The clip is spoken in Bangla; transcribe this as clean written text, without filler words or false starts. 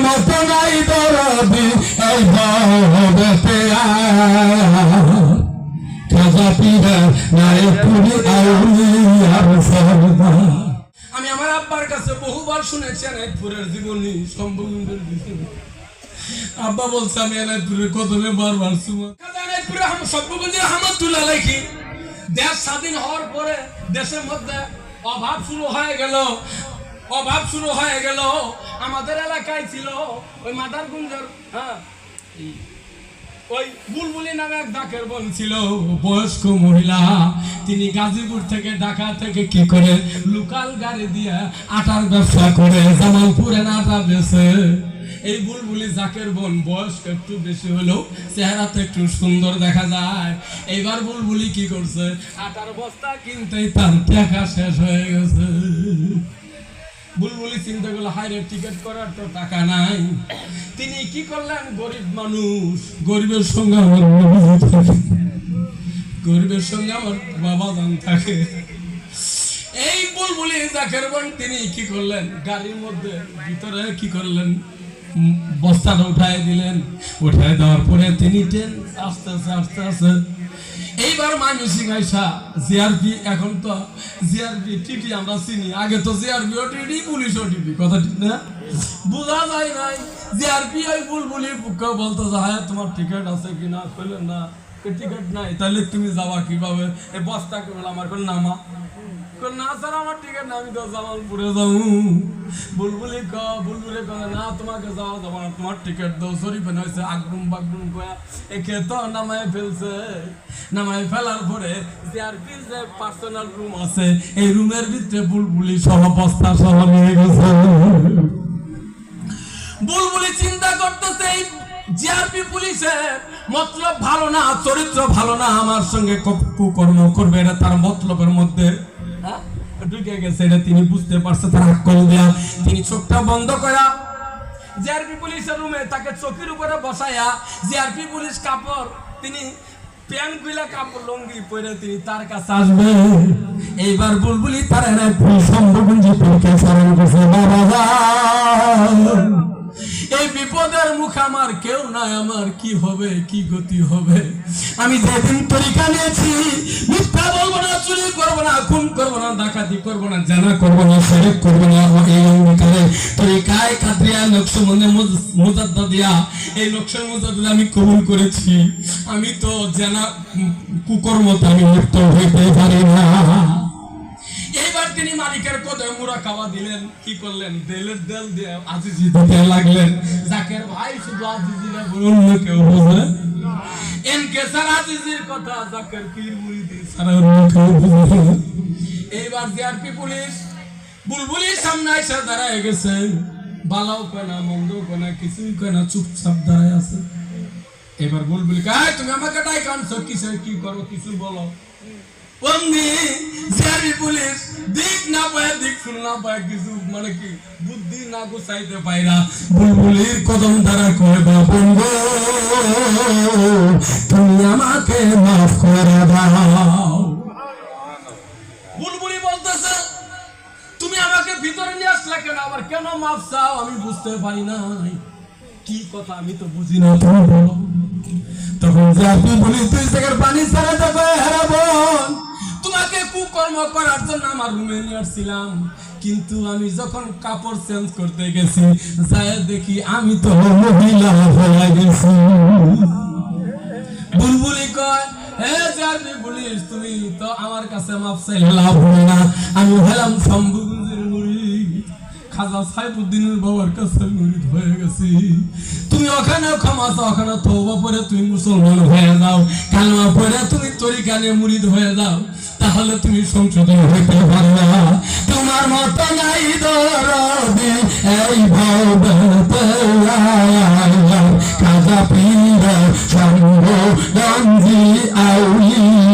মতো নাই দরদি এই ভবেতে খাজা পীরা নায়কপুরি আউলিয়ার সরদার। আমি আমার আব্বার কাছে বহুবার শুনেছি এনায়েতপুরের জীবনী সম্ভবীন্দ্রের জীবনী। আব্বা বলছে আমি এনায়েতপুরের কদমে বারবার এনায়েতপুরে সম্ভবীন্দ্রের রহমতুল্লাহ আলাইহি দেশ স্বাধীন হওয়ার পরে দেশের মধ্যে অভাব শুরু হয়ে গেল। আমাদের এলাকায় ছিল ওই মাদারগঞ্জের ওই বুলবুলি নামে এক ডাকের বোন ছিল, বয়স্ক মহিলা। তিনি গাজীপুর থেকে ঢাকা থেকে কি করে লোকাল গাড়ি দিয়ে আটার ব্যবসা করে জামালপুরে আটা বেছে। এই বুলবুলি জাকের বোন বয়স একটু বেশি হলেও চেহারাতে একটু সুন্দর দেখা যায়। এইবার বুলবুলি কি করছে, আটার বস্তা কিনতেই তার টাকা শেষ হয়ে গেছে। বুলবুলি চিন্তা করলো হাইরে টিকিট করার তো টাকা নাই। তিনি কি করলেন, গরিব মানুষ, গরিবের সঙ্গে আমার বাবা জান থাকে। এই বুলবুলি জাকের বোন তিনি কি করলেন, গাড়ির মধ্যে ভিতরে কি করলেন, বস্তাটা উঠাই দিলেন। উঠাই দেওয়ার পরে তিনি ট্রেন আস্তে আস্তে এইবার ময়মনসিং আইসা জিআরপি, এখন তো জিআরপি টিটি আমরা চিনি, আগে তো জিআরপি ও টিটি পুলিশ ও টিটি, কথা ঠিক না, বোঝা যায় নাই। জিআরপি ওই বুলবুলির পক্ষে বলতে যায় তোমার টিকিট আছে কিনা, কইলেন না টিকিট নাই, তাহলে তুমি যাওয়া কিভাবে, এই বস্তা করে আমার কোন নামা না স্যার আমার টিকিট না, আমি তো জামালপুরে যাবো। বুলবুলি না তোমাকে যাওয়া যাবো না, তোমার টিকিট দাও। শরীফেন হয়েছে আগরুম বাগরুম কয়া একে তো নামায় ফেলছে। নামায় ফেলার পরে জিআরপির যে পার্সোনাল রুম আছে এই রুমের ভিতরে বুলবুলি সহ বস্তা সহ নিয়ে গেছে। বুলবুলি চিন্তা করতেছে এই জিআরপি পুলিশের মতলব ভালো না, চরিত্র ভালো না, আমার সঙ্গে কুকর্ম করবে, এটা তার মতলবের মধ্যে ঢুকে গেছে। এটা তিনি বুঝতে পারছে। তার আক্কল দেয়া তিনি চোখটা বন্ধ করা জিআরপি পুলিশের রুমে তাকে চোখের উপরে বসায়া জিআরপি পুলিশ কাপড়, তিনি প্যান্ট গুলা কাপড় লঙ্গি পরে তিনি তার কাছে আসবে। এইবার বুলবুলি তার সম্ভবঞ্জি পরীক্ষা স্মরণ করছে, বাবা এই বিপদের মুখ আমার কেউ নাই, আমার কি হবে, কি গতি হবে। আমি যেদিন তরিকা নিয়েছি, মিথ্যা বলবো না, চুরি করবো না, খুন করবো না, ডাকাতি করবো না, জানা করবো না, শিরক করবো না, এই অঙ্গীকারে তরিকায় কাদরিয়া নকশবন্দে মুজাদ্দিদিয়া এই নকশবন্দে আমি কবুল করেছি। আমি তো জানা কুকর্মতে আমি লিপ্ত হইতে পারি না। এইবার তিনি মালিকের কদমে মুরা খাওয়া দিলেন, কি করলেন, দেলের দেল দিয়ে আজিজি দিতে লাগলেন। জাকের ভাই শুধু আজিজি না, অন্য কেউ বুঝে এনকে স্যার আজিজির কথা জাকের পীর মুরিদি সারা অন্য কেউ বুঝে। এইবার জিআরপি পুলিশ বুলবুলির সামনে এসে দাঁড়ায় গেছে। বালাও কয় না, মন্দ কয় না, কিছুই কয় না, চুপচাপ দাঁড়ায় আছে। এবার বুলবুলি কয় তুমি আমাকে ডাই কানছো কিসের, কি করো, কিছু বলো। জিআরপি পুলিশ দিক না পায়, দিক শুন না পায়, কিছু মানে কি বুদ্ধি না গুছাইতে পাইরা বুলবুলির কদম দ্বারা কয় বন্ধু তুমি আমাকে মাফ করে দাও। বুলবুলি বলতেছে তুমি আমাকে ভিতরে নিয়ে আসলা কেন, আবার কেন মাফ চাও, আমি বুঝতে পারি না কি কথা, আমি তো বুঝি না, তুমি বলো। তখন জিআরপি পুলিশ দুই চোখের পানি ছাড়া যাবে, হ্যাঁ বোন তোমাকে কুকর্ম করার জন্য আমার রুমে নিয়ে আসছিলাম, কিন্তু আমি যখন কাপড় চেঞ্জ করতে গেছি যায় দেখি আমি তো মহিলা হয়ে গেছি। বুলবুলি কয় হে জিআরপি পুলিশ তুমি তো আমার কাছে মাফ চাইলে লাভ হবে না, আমি হলাম শম্ভুগঞ্জের মুরিদ, খাজা সাইফুদ্দিনের বাবার কাছে মুরিদ হয়ে গেছি। তুমি ওখানে ক্ষমা চাও, ওখানে তওবা পড়ে তুমি মুসলমান হয়ে যাও, কালেমা পড়ে তুমি তরিকা নিয়ে মুরিদ হয়ে যাও, তাহলে তুমি সংশোধন হইতে পারবে। তোমার মতো নাই দরদি এই ভবেতে খাজা পীর সম্ভবঞ্জি আউলিয়া